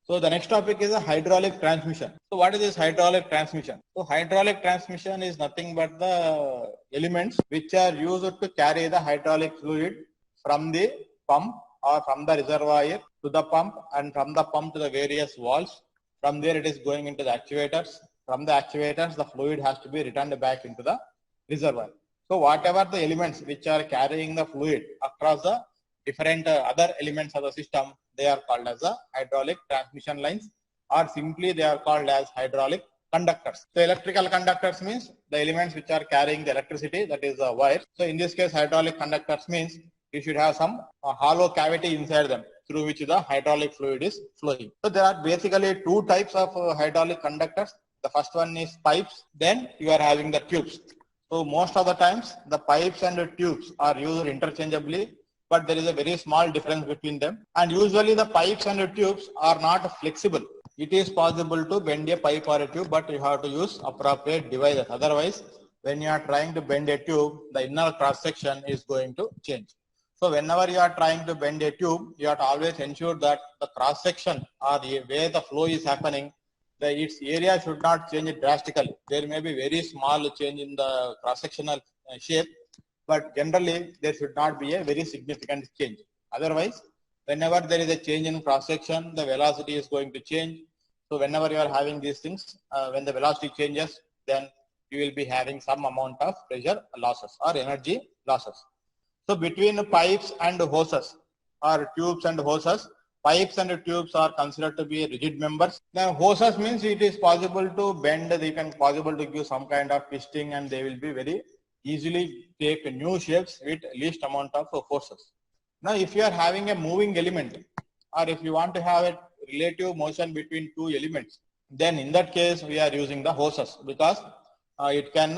So the next topic is a hydraulic transmission. So what is this hydraulic transmission? So hydraulic transmission is nothing but the elements which are used to carry the hydraulic fluid from the pump or from the reservoir to the pump, and from the pump to the various valves. From there it is going into the actuators. From the actuators the fluid has to be returned back into the reservoir. So whatever the elements which are carrying the fluid across the different other elements of the system, they are called as the hydraulic transmission lines, or simply they are called as hydraulic conductors. So electrical conductors means the elements which are carrying the electricity, that is the wires. So in this case hydraulic conductors means you should have some hollow cavity inside them through which the hydraulic fluid is flowing. So there are basically two types of hydraulic conductors. The first one is pipes, then you are having the tubes. So most of the times the pipes and the tubes are used interchangeably, but there is a very small difference between them. And usually the pipes and the tubes are not flexible. It is possible to bend a pipe or a tube, but you have to use appropriate devices. Otherwise, when you are trying to bend a tube, the inner cross section is going to change. So whenever you are trying to bend a tube, you have to always ensure that the cross section or where the flow is happening, its area should not change drastically. There may be very small change in the cross sectional shape, but generally there should not be a very significant change. Otherwise, whenever there is a change in cross section, the velocity is going to change. So whenever you are having these things, when the velocity changes, then you will be having some amount of pressure losses or energy losses. So between pipes and hoses, or tubes and hoses, pipes and tubes are considered to be rigid members. Now hoses means it is possible to bend, they can possible to give some kind of twisting, and they will be very easily take new shapes with least amount of forces. Now if you are having a moving element, or if you want to have a relative motion between two elements, then in that case we are using the hoses, because it can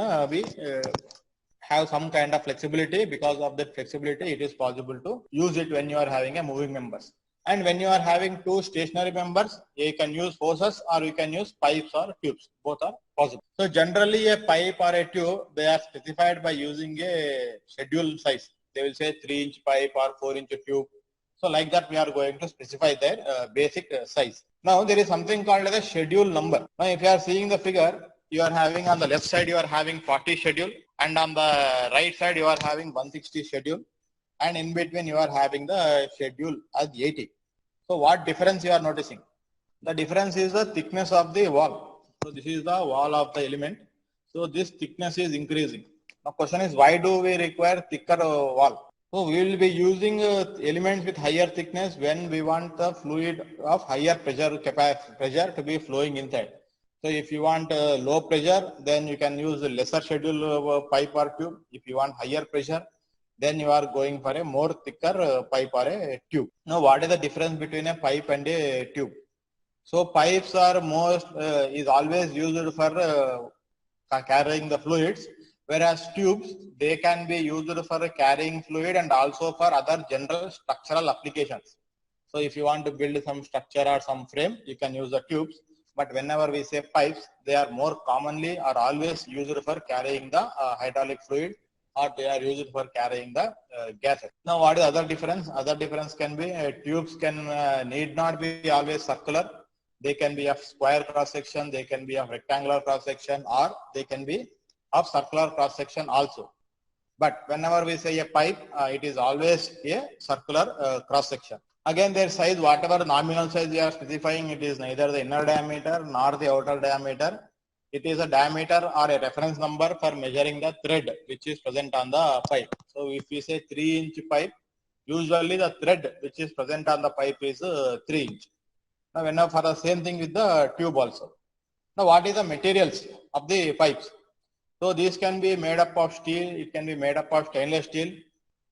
have some kind of flexibility. Because of that flexibility, it is possible to use it when you are having a moving members. And when you are having two stationary members, you can use hoses or you can use pipes or tubes. Both are possible. So generally a pipe or a tube, they are specified by using a schedule size. They will say 3-inch pipe or 4-inch tube. So like that we are going to specify their basic size. Now there is something called as a schedule number. Now if you are seeing the figure, you are having on the left side you are having 40 schedule, and on the right side you are having 160 schedule, and in between you are having the schedule as 80. So what difference you are noticing? The difference is the thickness of the wall. So this is the wall of the element. So this thickness is increasing. Now question is, why do we require thicker wall? So we will be using elements with higher thickness when we want the fluid of higher pressure to be flowing inside. So if you want low pressure, then you can use a lesser schedule pipe or tube. If you want higher pressure, then you are going for a more thicker pipe or a tube. Now what is the difference between a pipe and a tube? So pipes are is always used for carrying the fluids, whereas tubes, they can be used for carrying fluid and also for other general structural applications. So if you want to build some structure or some frame, you can use the tubes. But whenever we say pipes, they are more commonly or always used for carrying the hydraulic fluid, or they are used for carrying the gases. Now what is the other difference? Other difference can be tubes can need not be always circular. They can be of square cross section, they can be of rectangular cross section, or they can be of circular cross section also. But whenever we say a pipe, it is always a circular cross section. Again, their size, whatever nominal size they are specifying, it is neither the inner diameter nor the outer diameter. It is a diameter or a reference number for measuring the thread which is present on the pipe. So if we say 3-inch pipe, usually the thread which is present on the pipe is 3-inch. Now whenever for the same thing with the tube also. Now what is the materials of the pipes? So these can be made up of steel, it can be made up of stainless steel.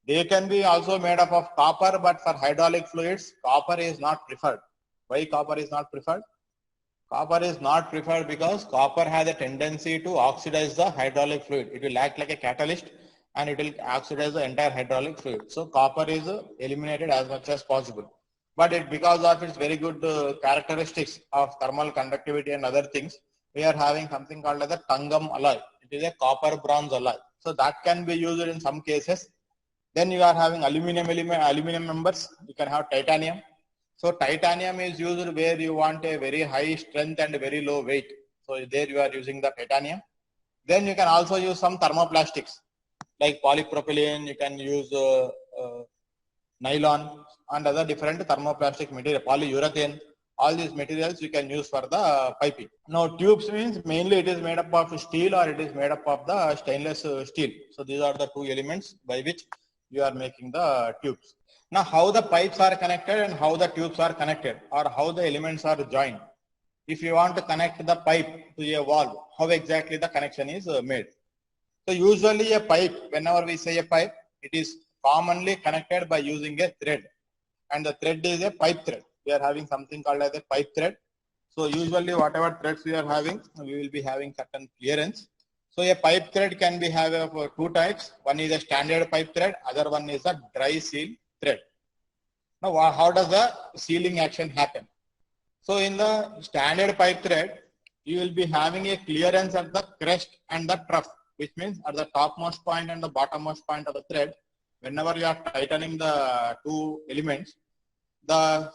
They can be also made up of copper, but for hydraulic fluids, copper is not preferred. Why copper is not preferred? Copper is not preferred because copper has a tendency to oxidize the hydraulic fluid. It will act like a catalyst and it will oxidize the entire hydraulic fluid. So copper is eliminated as much as possible. But because of its very good characteristics of thermal conductivity and other things, we are having something called as a tungam alloy. It is a copper bronze alloy. So that can be used in some cases. Then you are having aluminum members. You can have titanium. So titanium is used where you want a very high strength and very low weight. So there you are using the titanium. Then you can also use some thermoplastics like polypropylene. You can use nylon and other different thermoplastic material, polyurethane. All these materials you can use for the piping. Now tubes means mainly it is made up of steel or it is made up of the stainless steel. So these are the two elements by which you are making the tubes. Now how the pipes are connected and how the tubes are connected or how the elements are joined. If you want to connect the pipe to a valve, how exactly the connection is made. So usually a pipe, whenever we say a pipe, it is commonly connected by using a thread, and the thread is a pipe thread. We are having something called as a pipe thread. So usually whatever threads we are having, we will be having certain clearance. So a pipe thread can be have two types. One is a standard pipe thread, other one is a dry seal thread. Now how does the sealing action happen? So in the standard pipe thread, you will be having a clearance at the crest and the trough, which means at the topmost point and the bottommost point of the thread. Whenever you are tightening the two elements, the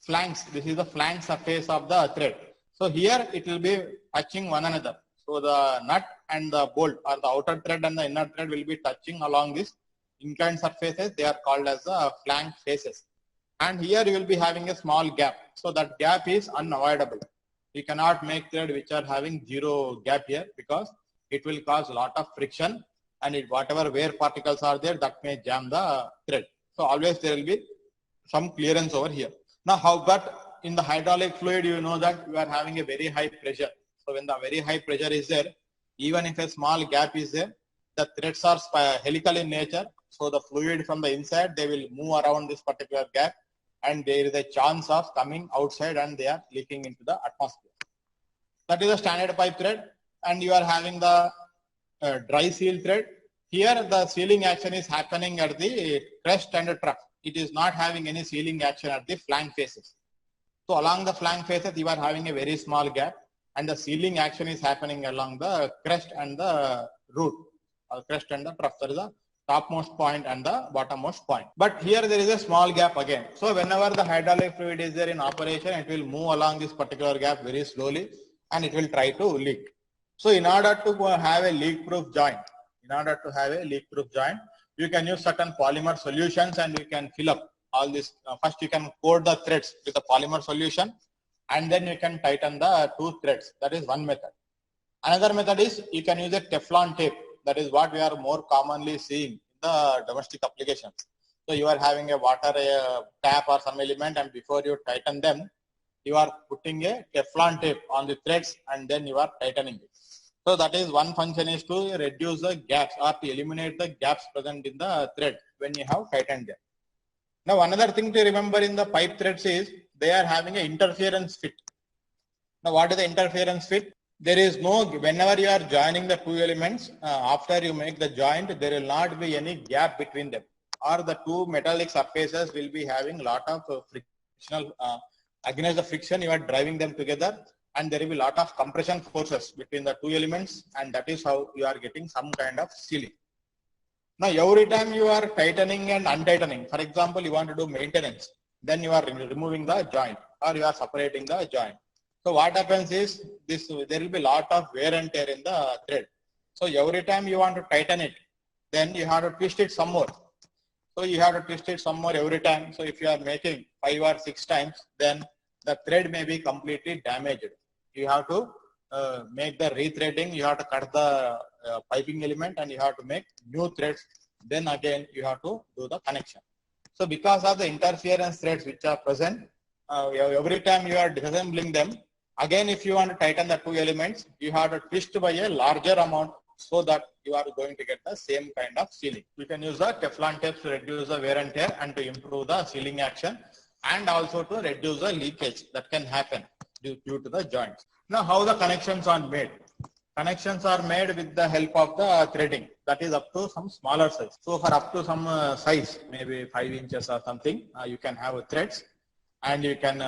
flanks, this is the flank surface of the thread. So here it will be touching one another. So the nut and the bolt or the outer thread and the inner thread will be touching along this inclined surfaces. They are called as the flank faces. And here you will be having a small gap. So that gap is unavoidable. You cannot make thread which are having zero gap here because it will cause a lot of friction, and whatever wear particles are there, that may jam the thread. So always there will be some clearance over here. Now how, but in the hydraulic fluid, you know that you are having a very high pressure. So when the very high pressure is there, even if a small gap is there, the threads are helical in nature. So the fluid from the inside, they will move around this particular gap, and there is a chance of coming outside and they are leaking into the atmosphere. That is a standard pipe thread. And you are having the dry seal thread. Here the sealing action is happening at the crest and the trough. It is not having any sealing action at the flank faces. So along the flank faces, you are having a very small gap, and the sealing action is happening along the crest and the root, crest and the trough. There is a topmost point and the bottommost point. But here there is a small gap again. So whenever the hydraulic fluid is there in operation, it will move along this particular gap very slowly, and it will try to leak. So in order to have a leak-proof joint, you can use certain polymer solutions and you can fill up all this. First you can coat the threads with the polymer solution, and then you can tighten the two threads. That is one method. Another method is you can use a Teflon tape. That is what we are more commonly seeing in the domestic applications. So you are having a water tap or some element, and before you tighten them, you are putting a Teflon tape on the threads and then you are tightening it. So that is one function, is to reduce the gaps or to eliminate the gaps present in the thread when you have tightened them. Now another thing to remember in the pipe threads is they are having an interference fit. Now what is the interference fit? There is no, whenever you are joining the two elements, after you make the joint, there will not be any gap between them, or the two metallic surfaces will be having a lot of frictional, against the friction you are driving them together, and there will be a lot of compression forces between the two elements, and that is how you are getting some kind of sealing. Now every time you are tightening and untightening, for example, you want to do maintenance, then you are removing the joint or you are separating the joint. So what happens is there will be a lot of wear and tear in the thread. So every time you want to tighten it, then you have to twist it some more. So you have to twist it some more every time. So if you are making 5 or 6 times, then the thread may be completely damaged. You have to make the rethreading, you have to cut the piping element, and you have to make new threads. Then again you have to do the connection. So because of the interference threads which are present, every time you are disassembling them, again if you want to tighten the two elements, you have to twist by a larger amount so that you are going to get the same kind of sealing. You can use the Teflon tapes to reduce the wear and tear and to improve the sealing action, and also to reduce the leakage that can happen due to the joints. Now how the connections are made? Connections are made with the help of the threading, that is up to some smaller size. So for up to some size, maybe 5 inches or something, you can have threads, and you can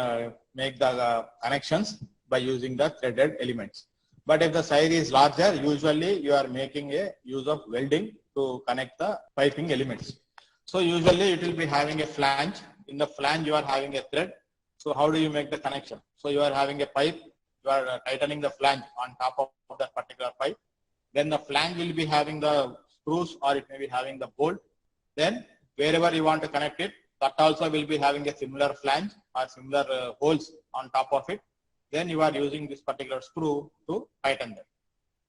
make the connections by using the threaded elements. But if the size is larger, usually you are making a use of welding to connect the piping elements. So usually it will be having a flange in the flange you are having a thread. So how do you make the connection? So you are having a pipe, you are tightening the flange on top of that particular pipe. Then the flange will be having the screws or it may be having the bolt. Then wherever you want to connect it, that also will be having a similar flange or similar holes on top of it. Then you are using this particular screw to tighten them.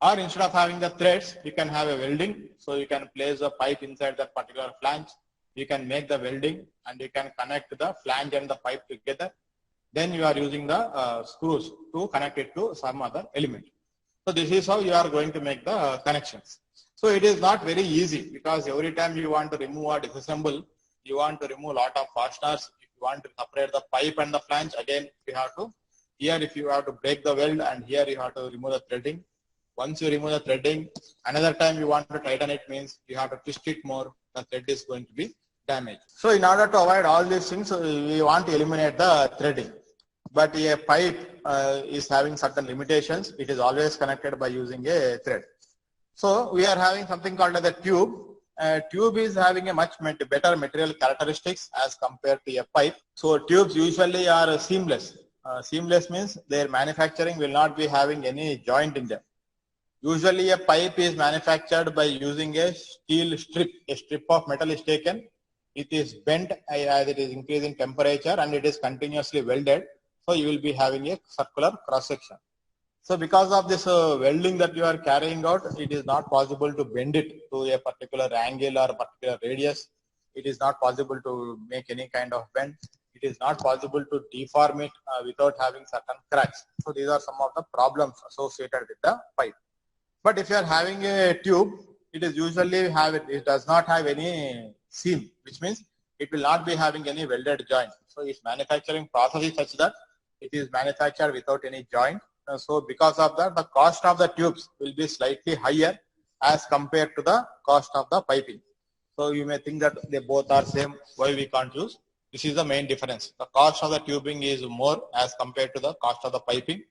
Or instead of having the threads, you can have a welding. So you can place a pipe inside that particular flange. You can make the welding and you can connect the flange and the pipe together. Then you are using the screws to connect it to some other element. So this is how you are going to make the connections. So it is not very easy because every time you want to remove or disassemble, you want to remove a lot of fasteners. If you want to separate the pipe and the flange, again you have to, here if you have to break the weld and here you have to remove the threading. Once you remove the threading, another time you want to tighten it means you have to twist it more, the thread is going to be damaged. So in order to avoid all these things, we want to eliminate the threading. But a pipe is having certain limitations. It is always connected by using a thread. So we are having something called as a tube. A tube is having a much better material characteristics as compared to a pipe. So tubes usually are seamless. Seamless means their manufacturing will not be having any joint in them. Usually a pipe is manufactured by using a steel strip. A strip of metal is taken. It is bent as it is increasing temperature and it is continuously welded. So you will be having a circular cross section. So because of this welding that you are carrying out, it is not possible to bend it to a particular angle or a particular radius. It is not possible to make any kind of bend. It is not possible to deform it without having certain cracks. So these are some of the problems associated with the pipe. But if you are having a tube, it is usually it does not have any seam, which means it will not be having any welded joint. So its manufacturing process is such that it is manufactured without any joint. So because of that, the cost of the tubes will be slightly higher as compared to the cost of the piping. So you may think that they both are same, why we can't use? This is the main difference. The cost of the tubing is more as compared to the cost of the piping.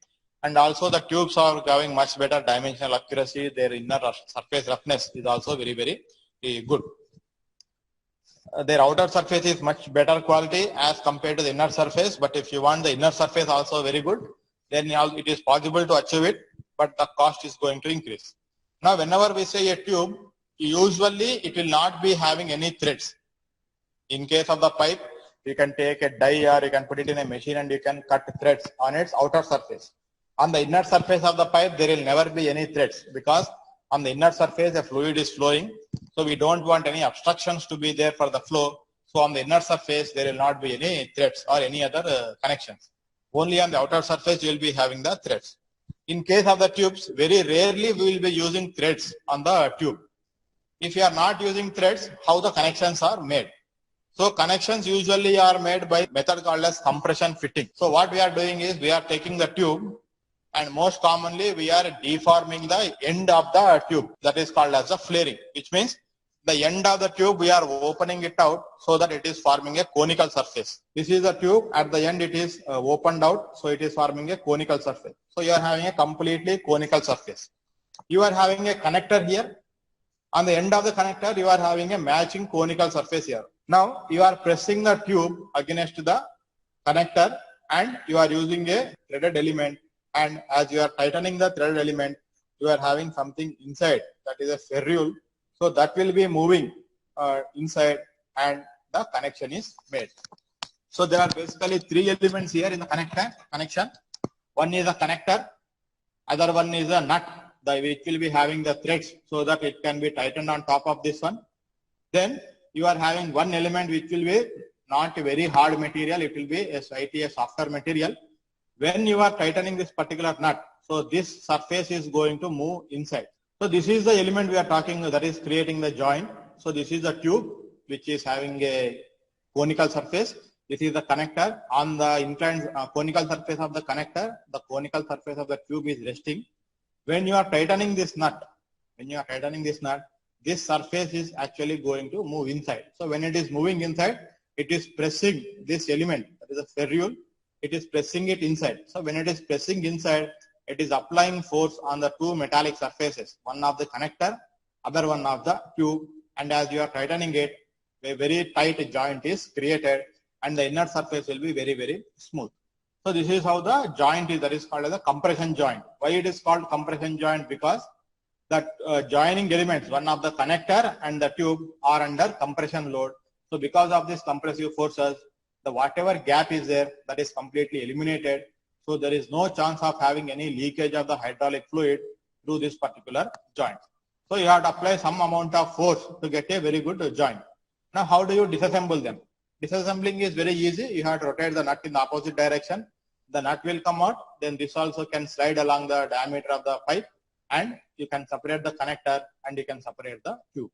And also the tubes are having much better dimensional accuracy. Their inner surface roughness is also very, very good. Their outer surface is much better quality as compared to the inner surface. But if you want the inner surface also very good, then it is possible to achieve it, but the cost is going to increase. Now, whenever we say a tube, usually it will not be having any threads. In case of the pipe, you can take a die or you can put it in a machine and you can cut threads on its outer surface. On the inner surface of the pipe, there will never be any threads because on the inner surface, the fluid is flowing. So we don't want any obstructions to be there for the flow. So on the inner surface, there will not be any threads or any other connections. Only on the outer surface, you will be having the threads. In case of the tubes, very rarely we will be using threads on the tube. If you are not using threads, how the connections are made? So connections usually are made by method called as compression fitting. So what we are doing is we are taking the tube and most commonly we are deforming the end of the tube. That is called as a flaring, which means the end of the tube we are opening it out so that it is forming a conical surface. This is the tube, at the end it is opened out, so it is forming a conical surface. So you are having a completely conical surface. You are having a connector here. On the end of the connector you are having a matching conical surface here. Now you are pressing the tube against the connector and you are using a threaded element, and as you are tightening the threaded element, you are having something inside, that is a ferrule. So that will be moving inside and the connection is made. So there are basically three elements here in the connection. One is a connector, other one is a nut, which will be having the threads so that it can be tightened on top of this one. Then you are having one element which will be not a very hard material, it will be a slightly a softer material. When you are tightening this particular nut, so this surface is going to move inside. So this is the element we are talking, that is creating the joint. So this is the tube which is having a conical surface. This is the connector. On the inclined conical surface of the connector, the conical surface of the tube is resting. When you are tightening this nut, this surface is actually going to move inside. So when it is moving inside, it is pressing this element, that is a ferrule, it is pressing it inside. So when it is pressing inside, it is applying force on the two metallic surfaces, one of the connector, other one of the tube, and as you are tightening it, a very tight joint is created. and the inner surface will be very, very smooth. So this is how the joint is, that is called as a compression joint. Why it is called compression joint? Because that joining elements, one of the connector and the tube are under compression load. So because of this compressive forces, the whatever gap is there, that is completely eliminated. So there is no chance of having any leakage of the hydraulic fluid through this particular joint. So you have to apply some amount of force to get a very good joint. Now how do you disassemble them? Disassembling is very easy. You have to rotate the nut in the opposite direction. The nut will come out. Then this also can slide along the diameter of the pipe, and you can separate the connector and you can separate the tube.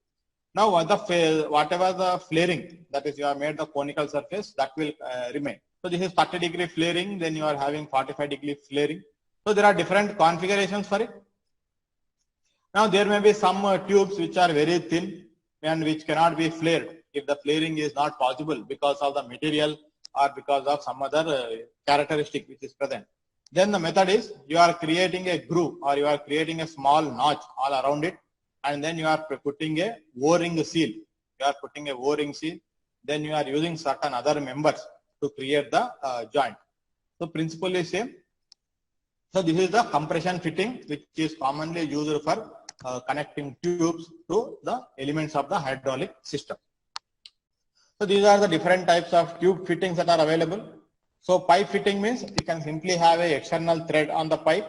Now whatever the flaring, that is you have made the conical surface, that will remain. So this is 30-degree flaring, then you are having 45-degree flaring. So there are different configurations for it. Now there may be some tubes which are very thin and which cannot be flared if the flaring is not possible because of the material or because of some other characteristic which is present. Then the method is you are creating a groove or you are creating a small notch all around it, and then you are putting a O-ring seal. You are putting a O-ring seal. Then you are using certain other members to create the joint. So principle is same. So this is the compression fitting which is commonly used for connecting tubes to the elements of the hydraulic system. So these are the different types of tube fittings that are available. So pipe fitting means you can simply have an external thread on the pipe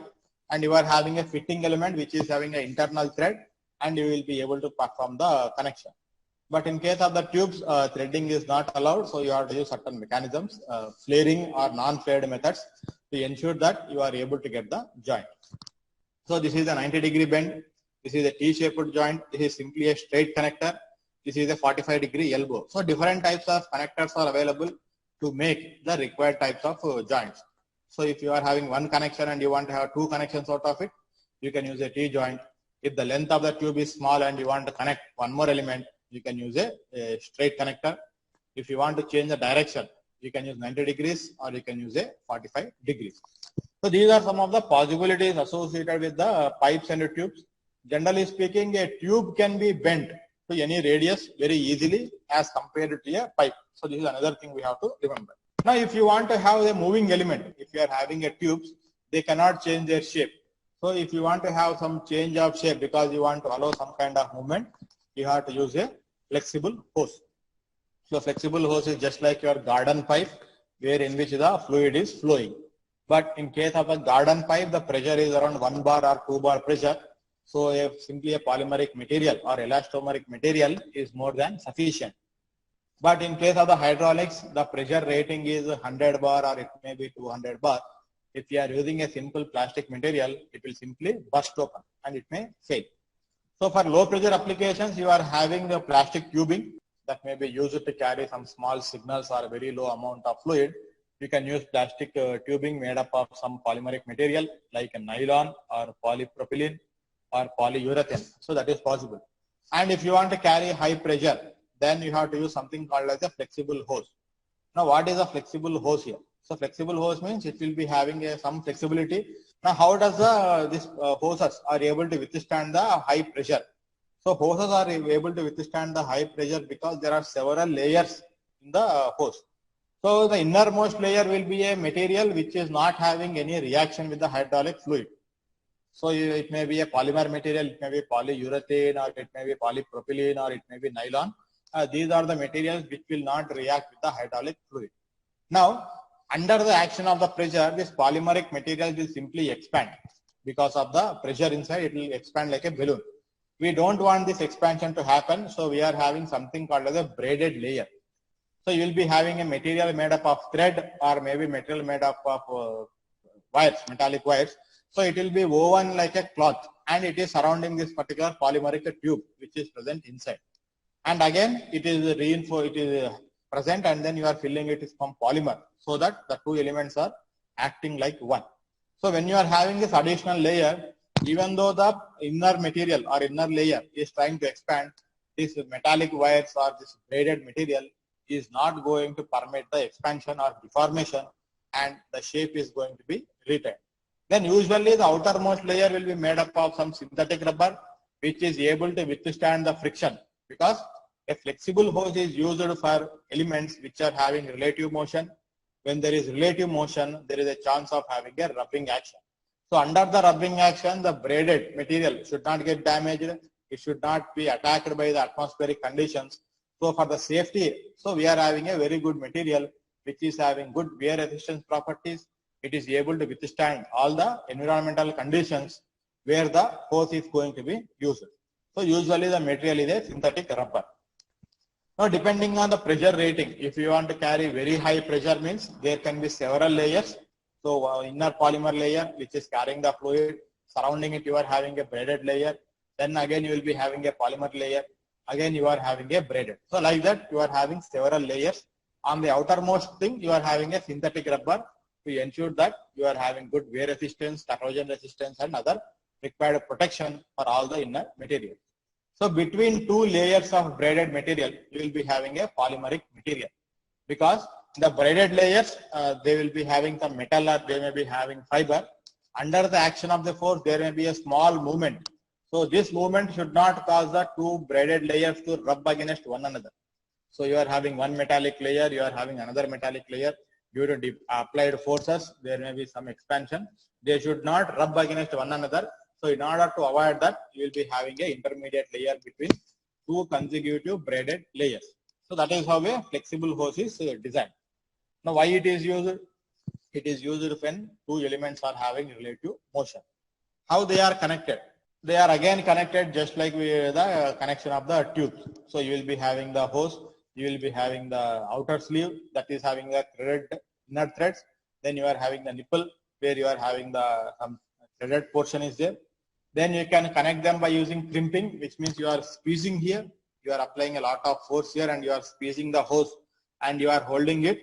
and you are having a fitting element which is having an internal thread, and you will be able to perform the connection. But in case of the tubes, threading is not allowed, so you have to use certain mechanisms, flaring or non-flared methods to ensure that you are able to get the joint. So this is a 90-degree bend, this is a T-shaped joint, this is simply a straight connector, this is a 45-degree elbow. So different types of connectors are available to make the required types of joints. So if you are having one connection and you want to have two connections out of it, you can use a T-joint. If the length of the tube is small and you want to connect one more element, you can use a straight connector. If you want to change the direction, you can use 90 degrees or you can use a 45 degrees. So these are some of the possibilities associated with the pipes and the tubes. Generally speaking, a tube can be bent to any radius very easily as compared to a pipe. So this is another thing we have to remember. Now if you want to have a moving element, if you are having a tubes, they cannot change their shape. So if you want to have some change of shape because you want to allow some kind of movement, you have to use a flexible hose. So flexible hose is just like your garden pipe, where in which the fluid is flowing. But in case of a garden pipe, the pressure is around 1 bar or 2 bar pressure. So simply a polymeric material or elastomeric material is more than sufficient. But in case of the hydraulics, the pressure rating is 100 bar or it may be 200 bar. If you are using a simple plastic material, it will simply burst open and it may fail. So for low pressure applications, you are having the plastic tubing that may be used to carry some small signals or a very low amount of fluid. You can use plastic tubing made up of some polymeric material like a nylon or polypropylene or polyurethane. So that is possible. And if you want to carry high pressure, then you have to use something called as a flexible hose. Now what is a flexible hose here? So flexible hose means it will be having some flexibility. Now how does this hoses are able to withstand the high pressure? So hoses are able to withstand the high pressure because there are several layers in the hose. So the innermost layer will be a material which is not having any reaction with the hydraulic fluid. So it may be a polymer material, it may be polyurethane, or it may be polypropylene, or it may be nylon. These are the materials which will not react with the hydraulic fluid. Now, under the action of the pressure, this polymeric material will simply expand. Because of the pressure inside, it will expand like a balloon. We don't want this expansion to happen, so we are having something called as a braided layer. So you will be having a material made up of thread or maybe material made up of wires, metallic wires. So it will be woven like a cloth and it is surrounding this particular polymeric tube which is present inside. And again, it is reinforced, it is present, and then you are filling it from polymer so that the two elements are acting like one. So when you are having this additional layer, even though the inner material or inner layer is trying to expand, this metallic wires or this braided material is not going to permit the expansion or deformation, and the shape is going to be retained. Then usually the outermost layer will be made up of some synthetic rubber which is able to withstand the friction, because A flexible hose is used for elements which are having relative motion. When there is relative motion, there is a chance of having a rubbing action. So under the rubbing action, the braided material should not get damaged. It should not be attacked by the atmospheric conditions. So for the safety, so we are having a very good material which is having good wear resistance properties. It is able to withstand all the environmental conditions where the hose is going to be used. So usually the material is a synthetic rubber. Now depending on the pressure rating, if you want to carry very high pressure means there can be several layers. So inner polymer layer which is carrying the fluid, surrounding it you are having a braided layer. Then again you will be having a polymer layer. Again you are having a braided. So like that you are having several layers. On the outermost thing you are having a synthetic rubber to ensure that you are having good wear resistance, corrosion resistance and other required protection for all the inner material. So between two layers of braided material, you will be having a polymeric material, because the braided layers, they will be having some metal or they may be having fiber. Under the action of the force, there may be a small movement. So this movement should not cause the two braided layers to rub against one another. So you are having one metallic layer, you are having another metallic layer. Due to applied forces, there may be some expansion. They should not rub against one another. So in order to avoid that, you will be having an intermediate layer between two consecutive braided layers. So that is how a flexible hose is designed. Now why it is used? It is used when two elements are having relative motion. How they are connected? They are again connected just like the connection of the tube. So you will be having the hose, you will be having the outer sleeve that is having the threaded inner threads. Then you are having the nipple where you are having the threaded portion is there. Then you can connect them by using crimping, which means you are squeezing here. You are applying a lot of force here and you are squeezing the hose and you are holding it.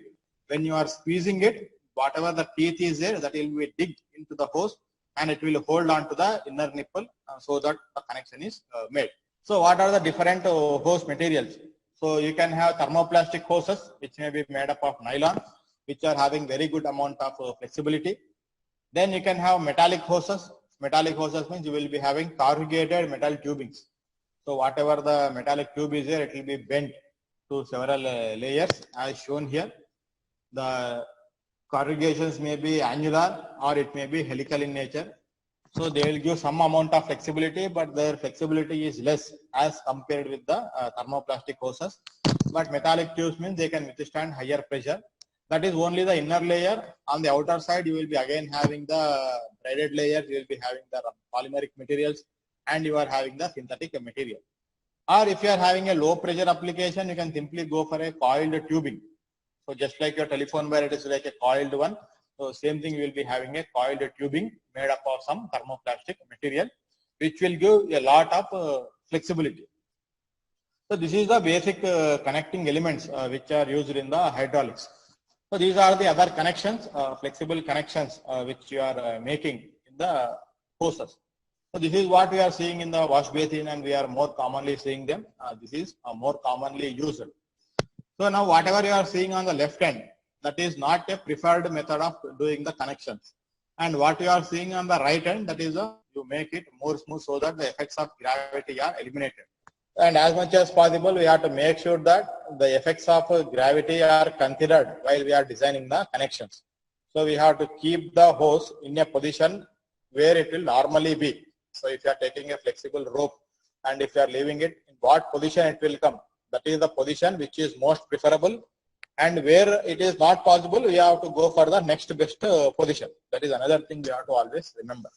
When you are squeezing it, whatever the teeth is there, that will be dig into the hose and it will hold on to the inner nipple so that the connection is made. So what are the different hose materials? So you can have thermoplastic hoses, which may be made up of nylon, which are having very good amount of flexibility. Then you can have metallic hoses. Metallic hoses means you will be having corrugated metal tubings. So whatever the metallic tube is there, it will be bent to several layers as shown here. The corrugations may be annular or it may be helical in nature. So they will give some amount of flexibility, but their flexibility is less as compared with the thermoplastic hoses. But metallic tubes means they can withstand higher pressure. That is only the inner layer. On the outer side, you will be again having the braided layer, you will be having the polymeric materials, and you are having the synthetic material. Or if you are having a low pressure application, you can simply go for a coiled tubing. So just like your telephone wire, it is like a coiled one. So same thing, you will be having a coiled tubing made up of some thermoplastic material, which will give a lot of flexibility. So this is the basic connecting elements which are used in the hydraulics. So these are the other connections, flexible connections which you are making in the hoses. So this is what we are seeing in the wash basin and we are more commonly seeing them. This is more commonly used. So now whatever you are seeing on the left hand, that is not a preferred method of doing the connections. And what you are seeing on the right hand, that is you make it more smooth so that the effects of gravity are eliminated. And as much as possible, we have to make sure that the effects of gravity are considered while we are designing the connections. So we have to keep the hose in a position where it will normally be. So if you are taking a flexible rope and if you are leaving it, in what position it will come? That is the position which is most preferable. And where it is not possible, we have to go for the next best position. That is another thing we have to always remember.